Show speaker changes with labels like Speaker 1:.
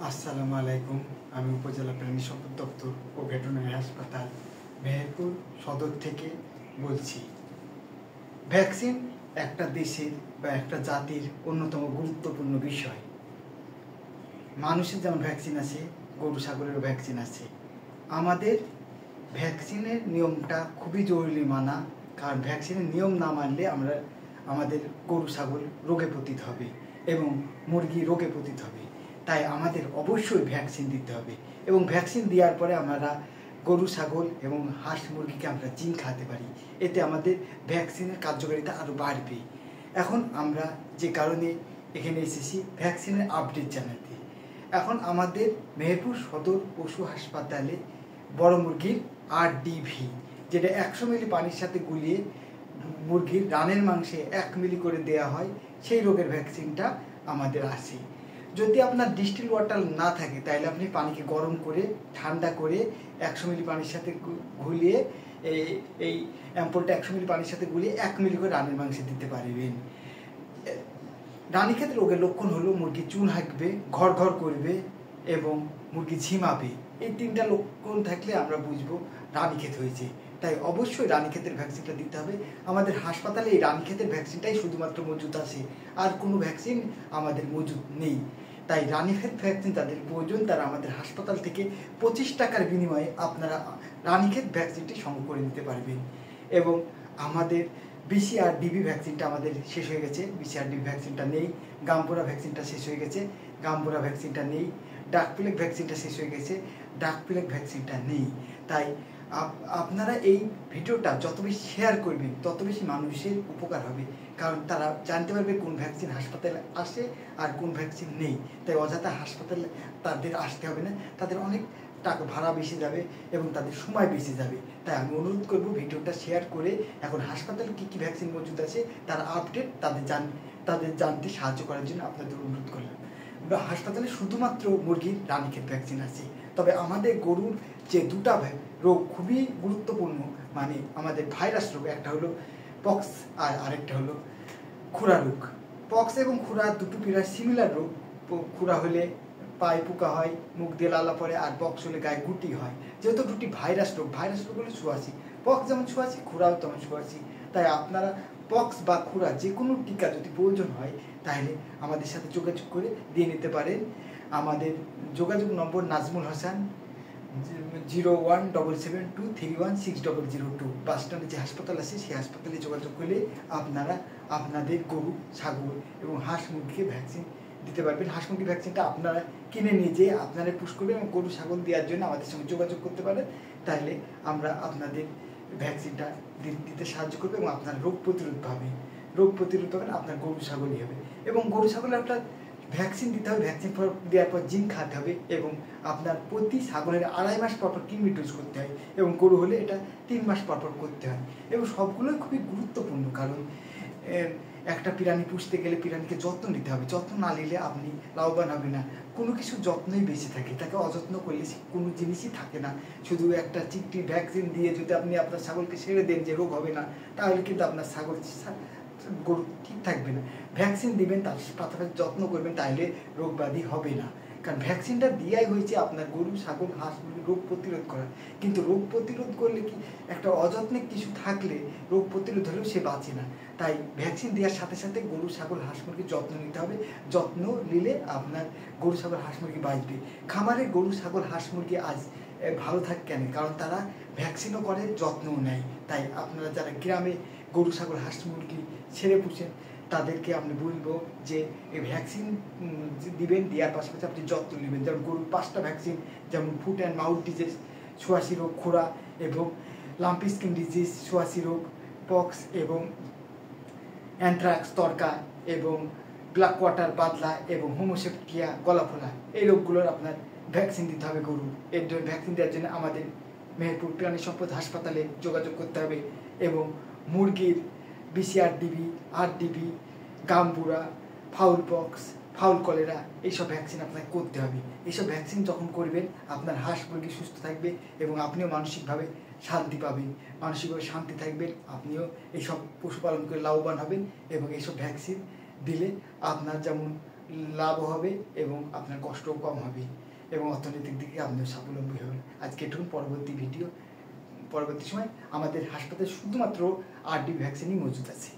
Speaker 1: আসসালামু আলাইকুম। আমি উপজেলা প্রাণী সম্পদ দপ্তর ও ভেটেরিনারি হাসপাতাল মেহেরপুর সদর থেকে বলছি। ভ্যাকসিন একটা দেশের বা একটা জাতির অন্যতম গুরুত্বপূর্ণ বিষয়। মানুষের যেমন ভ্যাকসিন আছে, গরু ছাগলেরও ভ্যাকসিন আছে। আমাদের ভ্যাকসিনের নিয়মটা খুবই জরুরি মানা, কারণ ভ্যাকসিনের নিয়ম না মানলে আমাদের গরু ছাগল রোগে পতিত হবে এবং মুরগি রোগে পতিত হবে। তাই আমাদের অবশ্যই ভ্যাকসিন দিতে হবে এবং ভ্যাকসিন দেওয়ার পরে আমরা গরু ছাগল এবং হাঁস মুরগিকে আমরা জিন খাওয়াতে পারি। এতে আমাদের ভ্যাকসিনের কার্যকারিতা আরও বাড়বে। এখন আমরা যে কারণে এখানে এসেছি ভ্যাকসিনের আপডেট জানাতে। এখন আমাদের মেহেরপুর সদর পশু হাসপাতালে বড় মুরগির RDV, যেটা 100 মিলি পানির সাথে গুলিয়ে মুরগির রানের মাংসে 1 মিলি করে দেওয়া হয়, সেই রোগের ভ্যাকসিনটা আমাদের আছে। যদি আপনার ডিস্টিল ওয়াটার না থাকে তাহলে আপনি পানিকে গরম করে ঠান্ডা করে 100 মিলি পানির সাথে গুলিয়ে এই অ্যাম্পলটা 100 মিলি পানির সাথে গুলিয়ে 1 মিলি করে রানের মাংসে দিতে পারবেন। রানীক্ষেত রোগের লক্ষণ হলো মুরগি চুন হাঁকবে, ঘর ঘর করবে এবং মুরগি ঝিমাবে। এই 3টা লক্ষণ থাকলে আমরা বুঝবো রানীক্ষেত হয়েছে। তাই অবশ্যই রানীক্ষেতের ভ্যাকসিনটা দিতে হবে। আমাদের হাসপাতালে এই রানীক্ষেতের ভ্যাকসিনটাই শুধুমাত্র মজুদ আছে, আর কোনো ভ্যাকসিন আমাদের মজুদ নেই। তাই রানীক্ষেত ভ্যাকসিন তাদের প্রয়োজন, তারা আমাদের হাসপাতাল থেকে 25 টাকার বিনিময়ে আপনারা রানীক্ষেত ভ্যাকসিনটি সংগ্রহ করে নিতে পারবেন। এবং আমাদের BCRDB ভ্যাকসিনটা আমাদের শেষ হয়ে গেছে, BCRDB ভ্যাকসিনটা নেই। গাম্বুরা ভ্যাকসিনটা শেষ হয়ে গেছে, গাম্বুরা ভ্যাকসিনটা নেই। ডাক প্লেগ ভ্যাকসিনটা শেষ হয়ে গেছে, ডাক প্লেগ ভ্যাকসিনটা নেই। তাই আপনারা এই ভিডিওটা যত বেশি শেয়ার করবেন তত বেশি মানুষের উপকার হবে, কারণ তারা জানতে পারবে কোন ভ্যাকসিন হাসপাতালে আসে আর কোন ভ্যাকসিন নেই। তাই অযথা হাসপাতালে তাদের আসতে হবে না, তাদের অনেক টাকা ভাড়া বেশি যাবে এবং তাদের সময় বেশি যাবে। তাই আমি অনুরোধ করবো ভিডিওটা শেয়ার করে এখন হাসপাতালে কী কী ভ্যাকসিন মজুদ আছে তার আপডেট তাদের জানতে সাহায্য করার জন্য আপনাদের অনুরোধ করলাম। হাসপাতালে শুধুমাত্র মুরগির রানীক্ষেত ভ্যাকসিন আছে, তবে আমাদের গরুর যে 2টা রোগ খুবই গুরুত্বপূর্ণ, মানে আমাদের ভাইরাস রোগ, একটা হলো পক্স আর আরেকটা হলো খুরা রোগ। পক্স এবং খুরা দুটো প্রায় সিমিলার রোগ। খুরা হলে পায়ে পোকা হয়, মুখ দিয়ে লালা পড়ে, আর পক্স হলে গায়ে গুটি হয়। যেহেতু দুটি ভাইরাস রোগ হলে ছোঁয়াচি, পক্স যেমন ছোঁয়াচি খুরাও তেমন ছোঁয়াচি। তাই আপনারা পক্স বা খুরা যে কোনো টিকা যদি প্রয়োজন হয় তাহলে আমাদের সাথে যোগাযোগ করে দিয়ে নিতে পারেন। আমাদের যোগাযোগ নম্বর নাজমুল হাসান, 017723160002। বাস স্ট্যান্ডে যে হাসপাতাল আছে সেই হাসপাতালে যোগাযোগ করলে আপনারা আপনাদের গরু ছাগল এবং হাঁস মুরগিকে ভ্যাকসিন দিতে পারবেন। হাঁস মুরগি ভ্যাকসিনটা আপনারা কিনে নিয়ে যেয়ে আপনারা পুশ করবেন এবং গরু ছাগল দেওয়ার জন্য আমাদের সঙ্গে যোগাযোগ করতে পারেন। তাহলে আমরা আপনাদের ভ্যাকসিনটা দিতে সাহায্য করবো এবং আপনার রোগ প্রতিরোধ পাবেন, আপনার গরু ছাগলই হবে। এবং গরু ছাগলের একটা ভ্যাকসিন দিতে হবে, ভ্যাকসিন দেওয়ার পর জিন খাওয়াতে হবে এবং আপনার প্রতি ছাগলের 2.5 মাস পর কৃমি ডোজ করতে হয় এবং গরু হলে এটা 3 মাস পর করতে হয়। এবং সবগুলোই খুবই গুরুত্বপূর্ণ, কারণ একটা প্রাণী পুষতে গেলে প্রাণীকে যত্ন নিতে হবে। যত্ন না নিলে আপনি লাভবান হবে না। কোনো কিছু যত্নই বেশি থাকে, তাকে অযত্ন করলে কোনো জিনিসই থাকে না। শুধু একটা চিকটি ভ্যাকসিন দিয়ে যদি আপনি আপনার ছাগলকে ছেড়ে দেন যে রোগ হবে না, তাহলে কিন্তু আপনার গরু ঠিক থাকবে না। ভ্যাকসিন দিবেন, তার পাশাপাশি যত্ন করবেন, তাহলে রোগ ব্যাধি হবে না। কারণ ভ্যাকসিনটা দেওয়াই হয়েছে আপনার গরু ছাগল হাঁস মুরগি রোগ প্রতিরোধ করা। কিন্তু রোগ প্রতিরোধ করলে কি একটা অযত্নে কিছু থাকলে রোগ প্রতিরোধ হলেও সে বাঁচে না। তাই ভ্যাকসিন দেওয়ার সাথে সাথে গরু ছাগল হাঁস মুরগির যত্ন নিতে হবে। যত্ন নিলে আপনার গরু ছাগল হাঁস মুরগি বাঁচবে। খামারে গরু ছাগল হাঁস মুরগি আজ ভালো থাকে কেন? কারণ তারা ভ্যাকসিনও করে, যত্নও নেয়। তাই আপনারা যারা গ্রামে গরু ছাগল হাঁস মুরগি ছেড়ে পুষেন তাদেরকে আমি বলবো যে এই ভ্যাকসিন দিবেন, দেওয়ার পাশাপাশি আপনি যত্ন নেবেন। যেমন গরুর 5টা ভ্যাকসিন, যেমন ফুট অ্যান্ড মাউথ ডিজিজ, ছোঁয়াচি রোগ খুরা এবং লাম্পি স্কিন ডিজিজ, ছোঁয়াচি রোগ পক্স এবং অ্যানথ্রাক্স তরকা এবং ব্ল্যাক ওয়াটার বাদলা এবং হোমোসেপটিয়া গলা ফোলা, এই রোগগুলোর আপনার ভ্যাকসিন দিতে হবে গরু। এর জন্য ভ্যাকসিন দেওয়ার জন্য আমাদের মেহেরপুর প্রাণী সম্পদ হাসপাতালে যোগাযোগ করতে হবে। এবং মুরগির BCRDB, RDB, গাম্বুরা, foul pox, fowl cholera, এইসব ভ্যাকসিন আপনাকে করতে হবে। এইসব ভ্যাকসিন যখন করবেন আপনার হাঁস মুরগি সুস্থ থাকবে এবং আপনিও মানসিকভাবে শান্তি পাবেন, মানসিকভাবে শান্তি থাকবেন, আপনিও এইসব পশুপালন করে লাভবান হবেন। এবং এইসব ভ্যাকসিন দিলে আপনার যেমন লাভ হবে এবং আপনার কষ্টও কম হবে এবং অর্থনৈতিক দিকে আপনিও স্বাবলম্বী হবেন। আজকে এটুকু, পরবর্তী সময় আমাদের হাসপাতালে শুধুমাত্র RD ভ্যাকসিনই মজুদ আছে।